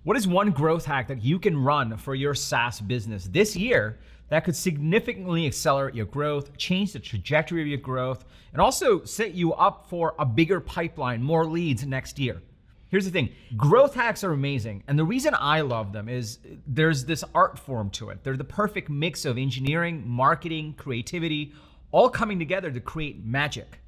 What is one growth hack that you can run for your SaaS business this year that could significantly accelerate your growth, change the trajectory of your growth, and also set you up for a bigger pipeline, more leads next year? Here's the thing, growth hacks are amazing. And the reason I love them is there's this art form to it. They're the perfect mix of engineering, marketing, creativity, all coming together to create magic.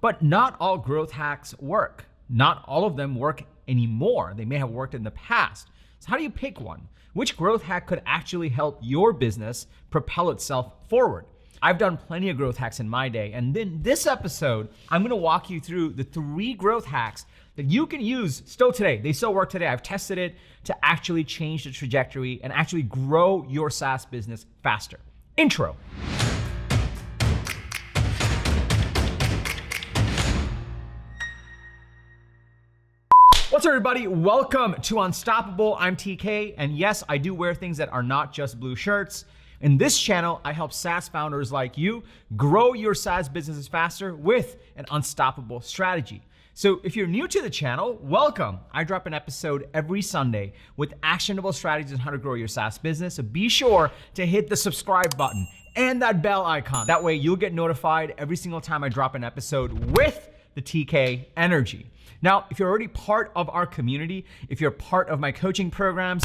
But not all growth hacks work. Not all of them work anymore. They may have worked in the past. So how do you pick one? Which growth hack could actually help your business propel itself forward? I've done plenty of growth hacks in my day. And then this episode, I'm gonna walk you through the 3 growth hacks that you can use still today. They still work today. I've tested it to actually change the trajectory and actually grow your SaaS business faster. Intro. What's up, everybody? Welcome to Unstoppable. I'm TK, and yes, I do wear things that are not just blue shirts. In this channel, I help SaaS founders like you grow your SaaS businesses faster with an unstoppable strategy. So if you're new to the channel, welcome. I drop an episode every Sunday with actionable strategies on how to grow your SaaS business. So be sure to hit the subscribe button and that bell icon. That way you'll get notified every single time I drop an episode with the TK energy. Now, if you're already part of our community, if you're part of my coaching programs,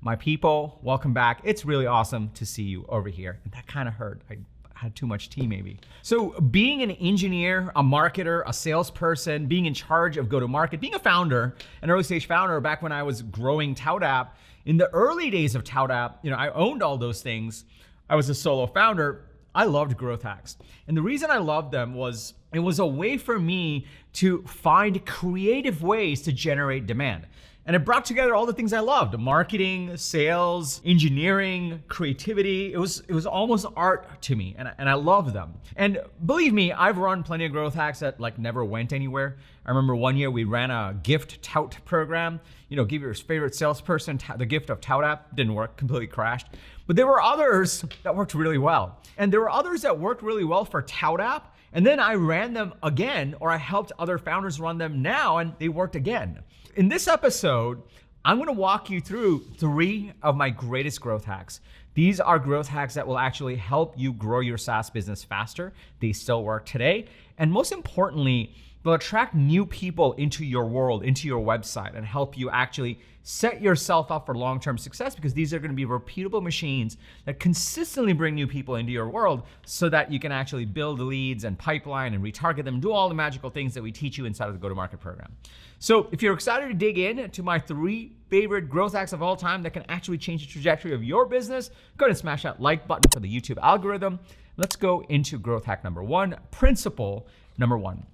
my people, welcome back. It's really awesome to see you over here. And that kind of hurt. I had too much tea maybe. So being an engineer, a marketer, a salesperson, being in charge of go-to-market, being a founder, an early stage founder back when I was growing ToutApp, in the early days of ToutApp, I owned all those things. I was a solo founder. I loved growth hacks. And the reason I loved them was it was a way for me to find creative ways to generate demand. And it brought together all the things I loved: marketing, sales, engineering, creativity. It was almost art to me, and I love them. And believe me, I've run plenty of growth hacks that never went anywhere. I remember one year we ran a gift tout program. Give your favorite salesperson the gift of ToutApp. Didn't work, completely crashed. But there were others that worked really well. And there were others that worked really well for ToutApp. And then I ran them again, or I helped other founders run them now, and they worked again. In this episode, I'm gonna walk you through 3 of my greatest growth hacks. These are growth hacks that will actually help you grow your SaaS business faster. They still work today. And most importantly, they'll attract new people into your world, into your website, and help you actually set yourself up for long-term success, because these are gonna be repeatable machines that consistently bring new people into your world so that you can actually build leads and pipeline and retarget them, do all the magical things that we teach you inside of the go-to-market program. So if you're excited to dig in to my 3 favorite growth hacks of all time that can actually change the trajectory of your business, go ahead and smash that like button for the YouTube algorithm. Let's go into growth hack number 1, principle number 1.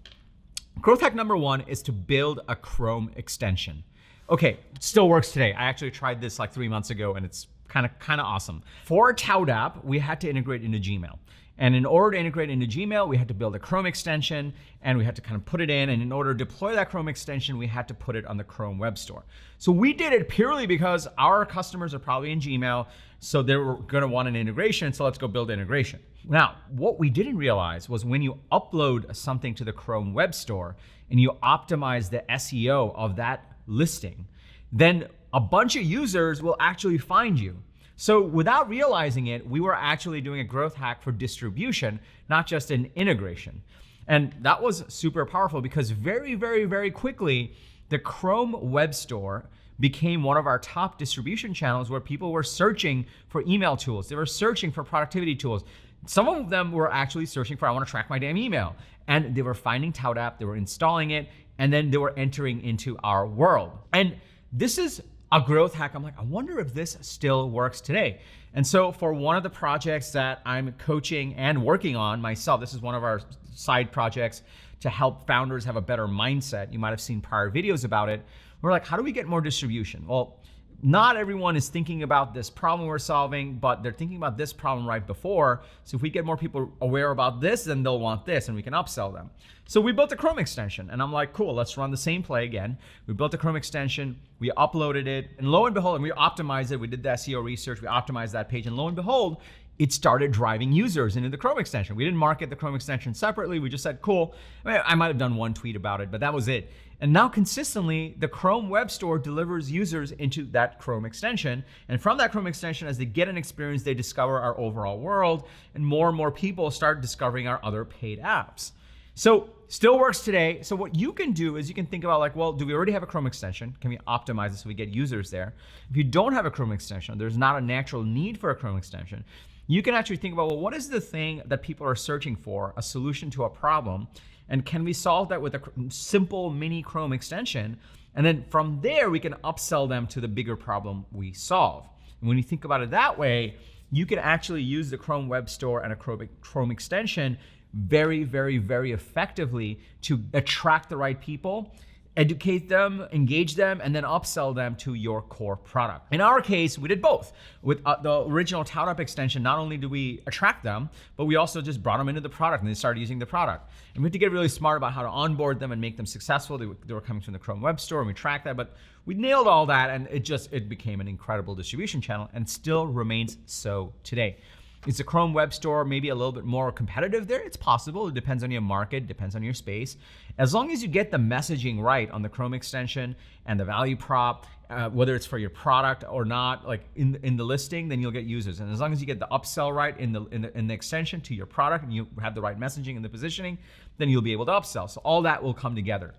Growth hack number 1 is to build a Chrome extension. Okay, it still works today. I actually tried this 3 months ago, and it's kind of awesome. For ToutApp, we had to integrate into Gmail. And in order to integrate into Gmail, we had to build a Chrome extension, and we had to kind of put it in. And in order to deploy that Chrome extension, we had to put it on the Chrome Web Store. So we did it purely because our customers are probably in Gmail, so they were gonna want an integration, so let's go build integration. Now, what we didn't realize was when you upload something to the Chrome Web Store and you optimize the SEO of that listing, then a bunch of users will actually find you. So without realizing it, we were actually doing a growth hack for distribution, not just an integration. And that was super powerful because very, very, very quickly, the Chrome Web Store became one of our top distribution channels where people were searching for email tools. They were searching for productivity tools. Some of them were actually searching for, I wanna track my damn email. And they were finding ToutApp, they were installing it, and then they were entering into our world. And this is a growth hack. I'm like, I wonder if this still works today. And so for one of the projects that I'm coaching and working on myself, this is one of our side projects to help founders have a better mindset. You might have seen prior videos about it. We're like, how do we get more distribution? Well, not everyone is thinking about this problem we're solving, but they're thinking about this problem right before. So if we get more people aware about this, then they'll want this and we can upsell them. So we built a Chrome extension and I'm like, cool, let's run the same play again. We built a Chrome extension, we uploaded it, and lo and behold, and we optimized it. We did the SEO research, we optimized that page, and lo and behold, it started driving users into the Chrome extension. We didn't market the Chrome extension separately. We just said, cool. I might have done one tweet about it, but that was it. And now consistently, the Chrome Web Store delivers users into that Chrome extension. And from that Chrome extension, as they get an experience, they discover our overall world, and more people start discovering our other paid apps. So still works today. So what you can do is you can think about like, well, do we already have a Chrome extension? Can we optimize it so we get users there? If you don't have a Chrome extension, there's not a natural need for a Chrome extension. You can actually think about, well, what is the thing that people are searching for, a solution to a problem? And can we solve that with a simple mini Chrome extension? And then from there, we can upsell them to the bigger problem we solve. And when you think about it that way, you can actually use the Chrome Web Store and a Chrome extension very effectively to attract the right people, educate them, engage them, and then upsell them to your core product. In our case, we did both. With the original ToutApp extension, not only did we attract them, but we also just brought them into the product and they started using the product. And we had to get really smart about how to onboard them and make them successful. They were coming from the Chrome Web Store and we tracked that, but we nailed all that and it became an incredible distribution channel and still remains so today. Is the Chrome Web Store maybe a little bit more competitive there? It's possible. It depends on your market, depends on your space. As long as you get the messaging right on the Chrome extension and the value prop, whether it's for your product or not, like in the listing, then you'll get users. And as long as you get the upsell right in the extension to your product and you have the right messaging and the positioning, then you'll be able to upsell. So all that will come together.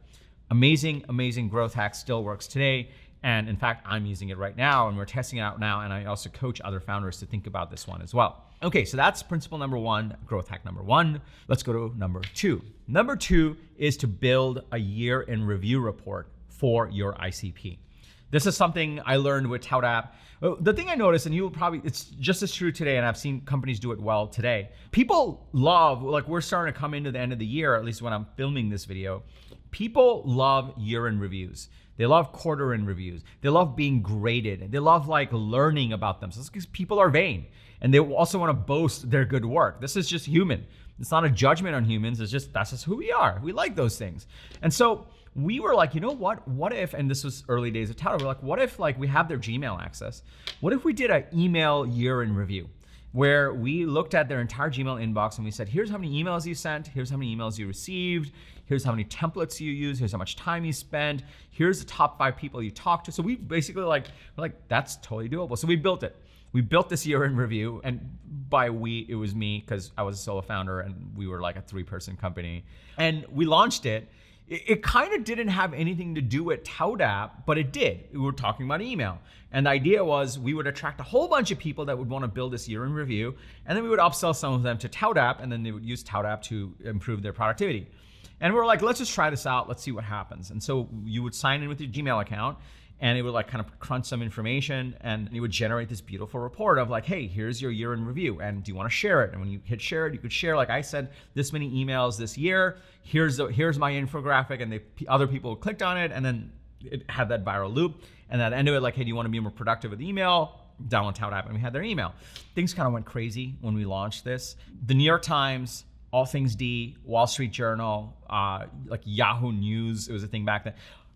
Amazing growth hack, still works today. And in fact, I'm using it right now and we're testing it out now. And I also coach other founders to think about this one as well. Okay, so that's principle number one, growth hack number one. Let's go to number two. Number two is to build a year in review report for your ICP. This is something I learned with ToutApp. The thing I noticed, and you will probably, it's just as true today, and I've seen companies do it well today. People love, like we're starting to come into the end of the year, at least when I'm filming this video, people love year-end reviews. They love quarter-end reviews. They love being graded. They love like learning about themselves because people are vain. And they also want to boast their good work. This is just human. It's not a judgment on humans. It's just, that's just who we are. We like those things. And so we were like, you know what if, and this was early days of ToutApp, we're like, what if like we have their Gmail access? What if we did an email year in review where we looked at their entire Gmail inbox and we said, here's how many emails you sent, here's how many emails you received, here's how many templates you use, here's how much time you spend, here's the top 5 people you talked to. So we basically we're like, that's totally doable. So we built it. We built this year in review, and by we, it was me because I was a solo founder and we were like a 3-person company. And we launched it. It kind of didn't have anything to do with ToutApp, but it did. We were talking about email. And the idea was we would attract a whole bunch of people that would want to build this year in review, and then we would upsell some of them to ToutApp, and then they would use ToutApp to improve their productivity. And we're like, let's just try this out. Let's see what happens. And so you would sign in with your Gmail account, and it would like kind of crunch some information and it would generate this beautiful report of like, hey, here's your year in review. And do you want to share it? And when you hit share it, you could share, like I said, this many emails this year. Here's my infographic, and other people clicked on it, and then it had that viral loop. And at the end of it, like, hey, do you want to be more productive with email? Download ToutApp, and we had their email. Things kind of went crazy when we launched this. The New York Times, All Things D, Wall Street Journal, like Yahoo News, it was a thing back then.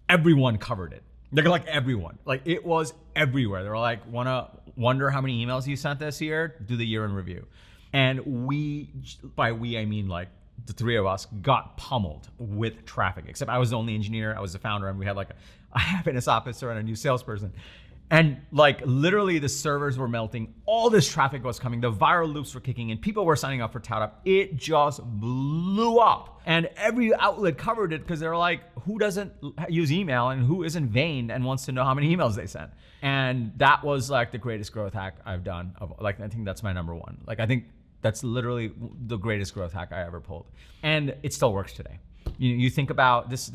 Everyone covered it. Like everyone, like it was everywhere. They were like, wonder how many emails you sent this year? Do the year in review. And by we, I mean like the 3 of us got pummeled with traffic, except I was the only engineer, I was the founder, and we had like a happiness officer and a new salesperson. And like literally the servers were melting, all this traffic was coming, the viral loops were kicking in, people were signing up for ToutApp. It just blew up. And every outlet covered it because they're like, who doesn't use email and who isn't vain and wants to know how many emails they sent? And that was like the greatest growth hack I've done. Like, I think that's my number one. Like, I think that's literally the greatest growth hack I ever pulled. And it still works today. You think about this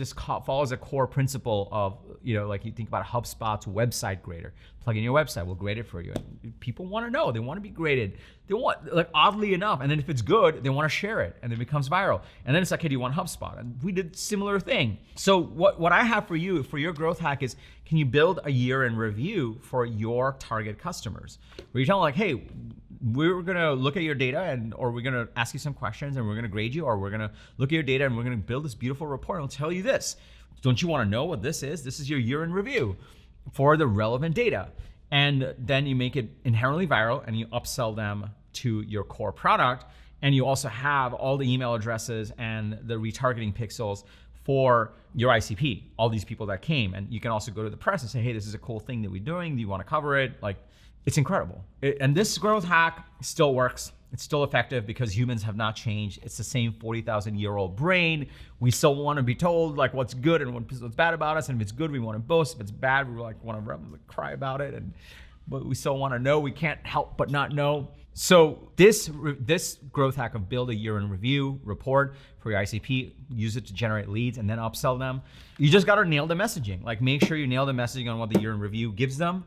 follows a core principle of, like you think about HubSpot's website grader. Plug in your website, we'll grade it for you. And people want to know, they want to be graded. They want, like oddly enough, and then if it's good, they want to share it and it becomes viral. And then it's like, hey, do you want HubSpot? And we did similar thing. So what I have for you, for your growth hack is, can you build a year in review for your target customers? Where you tell them like, hey, we're gonna look at your data or we're gonna ask you some questions and we're gonna grade you, or we're gonna look at your data and we're gonna build this beautiful report and we'll tell you this. Don't you wanna know what this is? This is your year in review for the relevant data. And then you make it inherently viral and you upsell them to your core product. And you also have all the email addresses and the retargeting pixels for your ICP, all these people that came. And you can also go to the press and say, hey, this is a cool thing that we're doing. Do you want to cover it? Like, it's incredible. And this growth hack still works. It's still effective because humans have not changed. It's the same 40,000-year-old brain. We still want to be told like what's good and what's bad about us. And if it's good, we want to boast. If it's bad, we like want to cry about it. But we still want to know. We can't help but not know. So this growth hack of build a year in review report for your ICP, use it to generate leads and then upsell them. You just got to nail the messaging. Like make sure you nail the messaging on what the year in review gives them,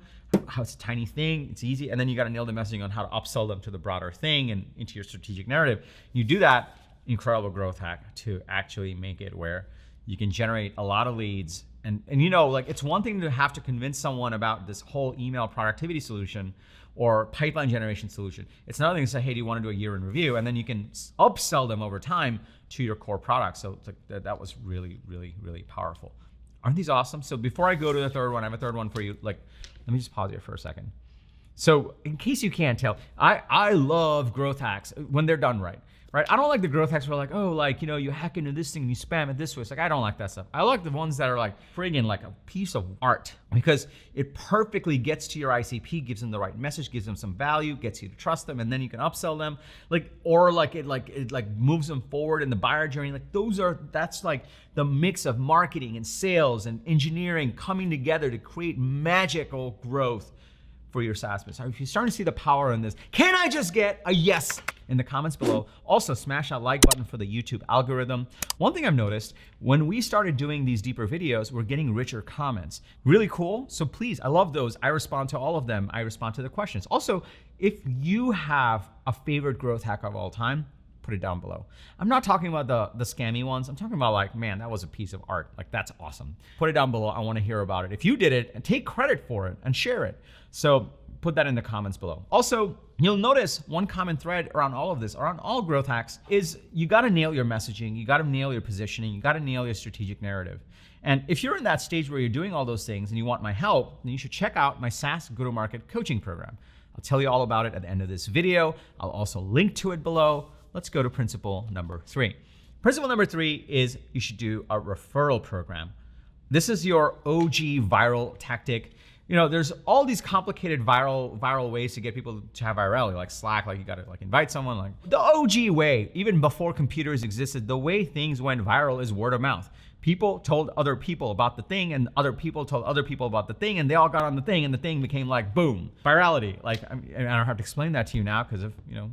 how it's a tiny thing, it's easy. And then you got to nail the messaging on how to upsell them to the broader thing and into your strategic narrative. You do that, incredible growth hack to actually make it where you can generate a lot of leads. And you know, like it's one thing to have to convince someone about this whole email productivity solution or pipeline generation solution. It's another thing to say, hey, do you want to do a year in review? And then you can upsell them over time to your core product. So it's like, that was really, really, really powerful. Aren't these awesome? So before I go to the third one, I have a third one for you. Like, let me just pause here for a second. So in case you can't tell, I love growth hacks when they're done right. Right? I don't like the growth hacks where like, oh, like, you know, you hack into this thing and you spam it this way. It's like, I don't like that stuff. I like the ones that are like friggin' like a piece of art because it perfectly gets to your ICP, gives them the right message, gives them some value, gets you to trust them, and then you can upsell them. Like, or like it moves them forward in the buyer journey. Like that's like the mix of marketing and sales and engineering coming together to create magical growth for your SaaS business. If you're starting to see the power in this, can I just get a yes in the comments below? Also, smash that like button for the YouTube algorithm. One thing I've noticed, when we started doing these deeper videos, we're getting richer comments. Really cool. So please, I love those. I respond to all of them. I respond to the questions. Also, if you have a favorite growth hack of all time, put it down below. I'm not talking about the scammy ones. I'm talking about like, man, that was a piece of art. Like, that's awesome. Put it down below. I want to hear about it. If you did it, and take credit for it and share it. So put that in the comments below. Also, you'll notice one common thread around all of this, around all growth hacks, is you got to nail your messaging. You got to nail your positioning. You got to nail your strategic narrative. And if you're in that stage where you're doing all those things and you want my help, then you should check out my SaaS go-to-market coaching program. I'll tell you all about it at the end of this video. I'll also link to it below. Let's go to principle number 3. Principle number 3 is you should do a referral program. This is your OG viral tactic. You know, there's all these complicated viral ways to get people to have virality, like Slack, like you gotta like invite someone. Like the OG way, even before computers existed, the way things went viral is word of mouth. People told other people about the thing, and other people told other people about the thing, and they all got on the thing, and the thing became like boom, virality. Like I don't have to explain that to you now because of, you know,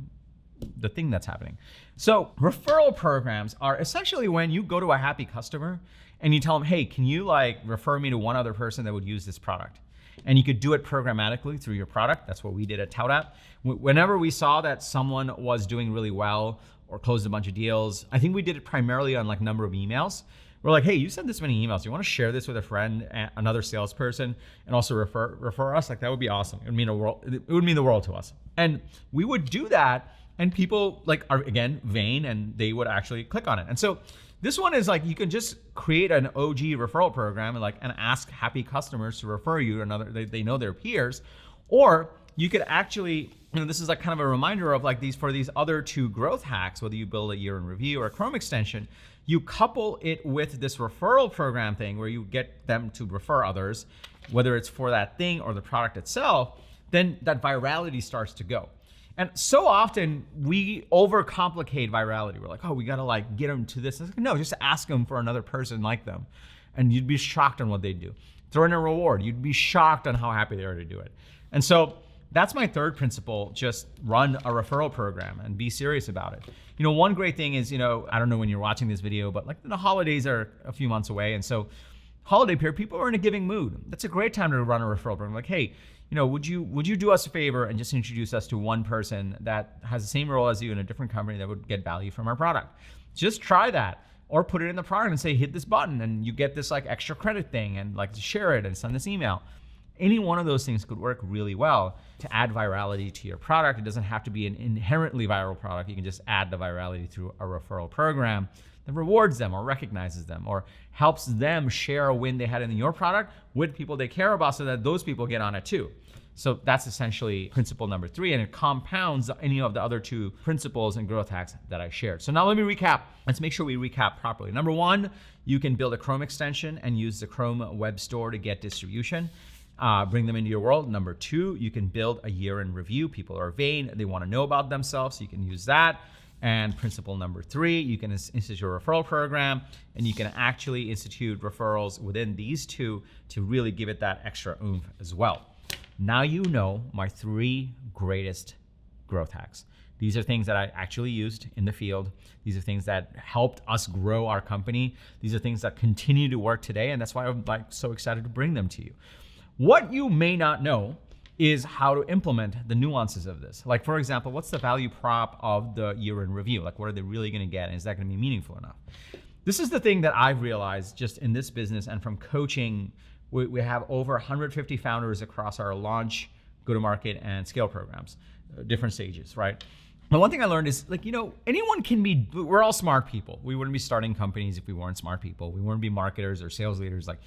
the thing that's happening. So referral programs are essentially when you go to a happy customer and you tell them, hey, can you like refer me to one other person that would use this product? And you could do it programmatically through your product. That's what we did at ToutApp. Whenever we saw that someone was doing really well or closed a bunch of deals, I think we did it primarily on like number of emails. We're like, hey, you sent this many emails. You want to share this with a friend, another salesperson, and also refer us? Like that would be awesome. It would mean the world to us. And we would do that, and people like are again vain, and they would actually click on it. And so this one is like you can just create an OG referral program and ask happy customers to refer you to another. They know their peers, or you could actually, you know, this is like kind of a reminder of like for these other 2 growth hacks, whether you build a year in review or a Chrome extension, you couple it with this referral program thing where you get them to refer others, whether it's for that thing or the product itself, then that virality starts to go. And so often we overcomplicate virality. We're like, oh, we gotta like get them to this. Like, no, just ask them for another person like them. And you'd be shocked on what they do. Throw in a reward. You'd be shocked on how happy they are to do it. And so that's my third principle, just run a referral program and be serious about it. You know, one great thing is, you know, I don't know when you're watching this video, but like the holidays are a few months away. And so holiday period, people are in a giving mood. That's a great time to run a referral program. Like, hey, you know, would you do us a favor and just introduce us to one person that has the same role as you in a different company that would get value from our product? Just try that, or put it in the product and say, hit this button and you get this like extra credit thing, and like share it and send this email. Any one of those things could work really well to add virality to your product. It doesn't have to be an inherently viral product. You can just add the virality through a referral program that rewards them or recognizes them or helps them share a win they had in your product with people they care about so that those people get on it too. So that's essentially principle number 3, and it compounds any of the other 2 principles and growth hacks that I shared. So now let me recap. Let's make sure we recap properly. Number 1, you can build a Chrome extension and use the Chrome Web Store to get distribution. Bring them into your world. Number 2, you can build a year in review. People are vain, they want to know about themselves, so you can use that. And principle number 3, you can institute a referral program, and you can actually institute referrals within these 2 to really give it that extra oomph as well. Now you know my 3 greatest growth hacks. These are things that I actually used in the field. These are things that helped us grow our company. These are things that continue to work today, and that's why I'm so excited to bring them to you. What you may not know is how to implement the nuances of this. Like, for example, what's the value prop of the year in review? Like, what are they really gonna get, and is that gonna be meaningful enough? This is the thing that I've realized just in this business and from coaching. We have over 150 founders across our launch, go-to-market, and scale programs, different stages, right? And one thing I learned is, anyone can be, we're all smart people. We wouldn't be starting companies if we weren't smart people. We wouldn't be marketers or sales leaders if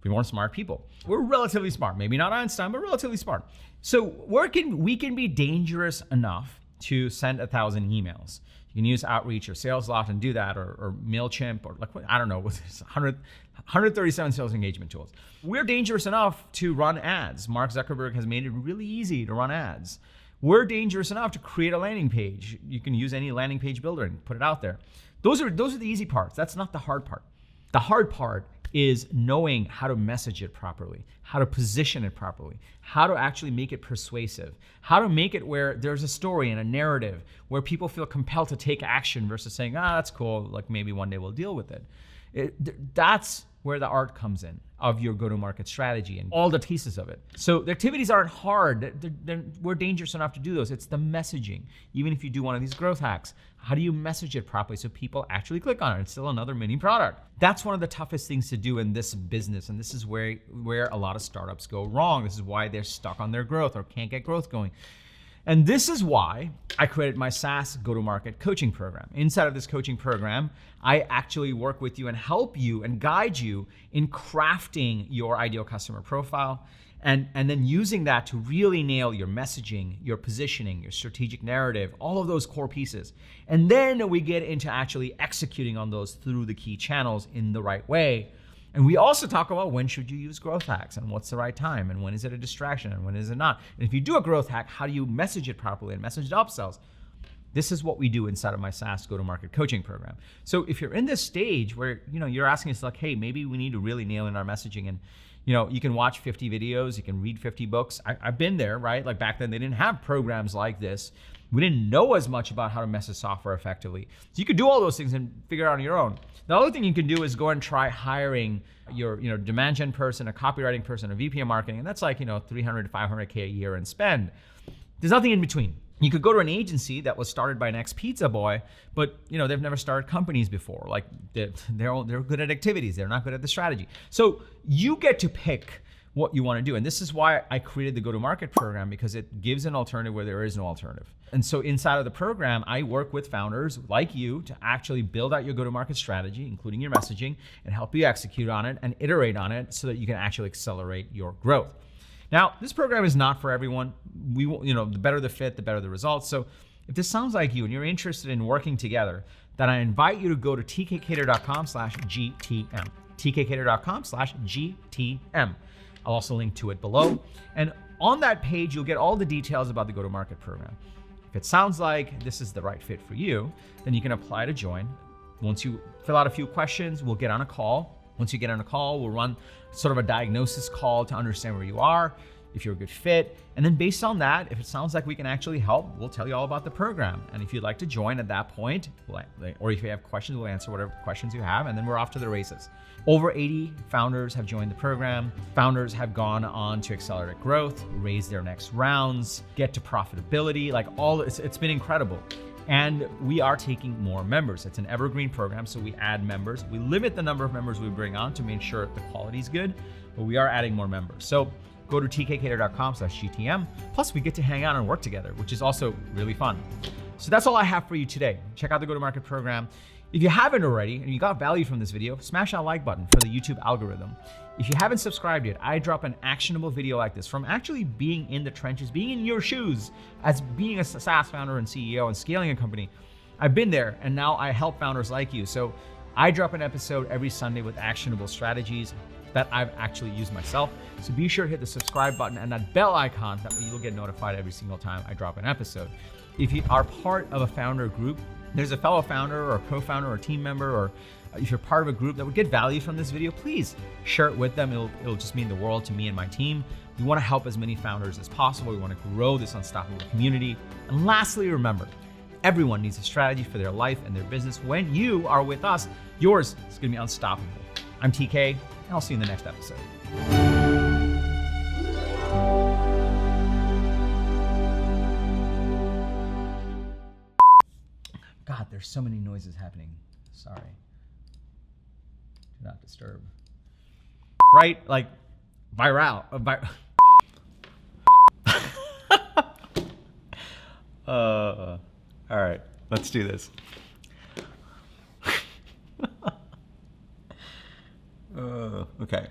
we weren't smart people. We're relatively smart, maybe not Einstein, but relatively smart. So we can be dangerous enough to send 1,000 emails. You can use Outreach or SalesLoft and do that, or MailChimp, or I don't know, 137 sales engagement tools. We're dangerous enough to run ads. Mark Zuckerberg has made it really easy to run ads. We're dangerous enough to create a landing page. You can use any landing page builder and put it out there. Those are the easy parts. That's not the hard part. The hard part is knowing how to message it properly, how to position it properly, how to actually make it persuasive, how to make it where there's a story and a narrative where people feel compelled to take action versus saying, that's cool, like maybe one day we'll deal with it. That's where the art comes in of your go-to-market strategy and all the pieces of it. So the activities aren't hard. We're dangerous enough to do those. It's the messaging. Even if you do one of these growth hacks, how do you message it properly so people actually click on it? It's still another mini product. That's one of the toughest things to do in this business. And this is where a lot of startups go wrong. This is why they're stuck on their growth or can't get growth going. And this is why I created my SaaS go-to-market coaching program. Inside of this coaching program, I actually work with you and help you and guide you in crafting your ideal customer profile and then using that to really nail your messaging, your positioning, your strategic narrative, all of those core pieces. And then we get into actually executing on those through the key channels in the right way. And we also talk about when should you use growth hacks and what's the right time and when is it a distraction and when is it not. And if you do a growth hack, how do you message it properly and message the upsells? This is what we do inside of my SaaS go-to-market coaching program. So if you're in this stage where you're asking us hey, maybe we need to really nail in our messaging, and you can watch 50 videos, you can read 50 books. I've been there, right? Like back then they didn't have programs like this. We didn't know as much about how to message software effectively. So you could do all those things and figure it out on your own. The other thing you can do is go and try hiring your demand gen person, a copywriting person, a VP of marketing, and that's like 300 to 500K a year in spend. There's nothing in between. You could go to an agency that was started by an ex-pizza boy, but they've never started companies before. Like they're good at activities, they're not good at the strategy. So you get to pick what you want to do. And this is why I created the go-to-market program, because it gives an alternative where there is no alternative. And so inside of the program, I work with founders like you to actually build out your go-to-market strategy, including your messaging, and help you execute on it and iterate on it so that you can actually accelerate your growth. Now, this program is not for everyone. The better the fit, the better the results. So if this sounds like you and you're interested in working together, then I invite you to go to tkcater.com/GTM. tkcater.com/GTM. I'll also link to it below. And on that page, you'll get all the details about the go-to-market program. If it sounds like this is the right fit for you, then you can apply to join. Once you fill out a few questions, we'll get on a call. Once you get on a call, we'll run sort of a diagnosis call to understand where you are, if you're a good fit. And then based on that, if it sounds like we can actually help, we'll tell you all about the program. And if you'd like to join at that point, or if you have questions, we'll answer whatever questions you have, and then we're off to the races. Over 80 founders have joined the program. Founders have gone on to accelerate growth, raise their next rounds, get to profitability, it's been incredible. And we are taking more members. It's an evergreen program, so we add members. We limit the number of members we bring on to make sure the quality is good, but we are adding more members. So go to tkcater.com/GTM. Plus, we get to hang out and work together, which is also really fun. So that's all I have for you today. Check out the go-to-market program. If you haven't already and you got value from this video, smash that like button for the YouTube algorithm. If you haven't subscribed yet, I drop an actionable video like this from actually being in the trenches, being in your shoes as being a SaaS founder and CEO and scaling a company. I've been there and now I help founders like you. So I drop an episode every Sunday with actionable strategies that I've actually used myself. So be sure to hit the subscribe button and that bell icon, that way you'll get notified every single time I drop an episode. If you are part of a founder group, there's a fellow founder or co-founder or team member, or if you're part of a group that would get value from this video, please share it with them. It'll just mean the world to me and my team. We want to help as many founders as possible. We want to grow this unstoppable community. And lastly, remember, everyone needs a strategy for their life and their business. When you are with us, yours is going to be unstoppable. I'm TK, and I'll see you in the next episode. God, there's so many noises happening. Sorry. Do not disturb. Right? Like, viral. All right, let's do this. Okay.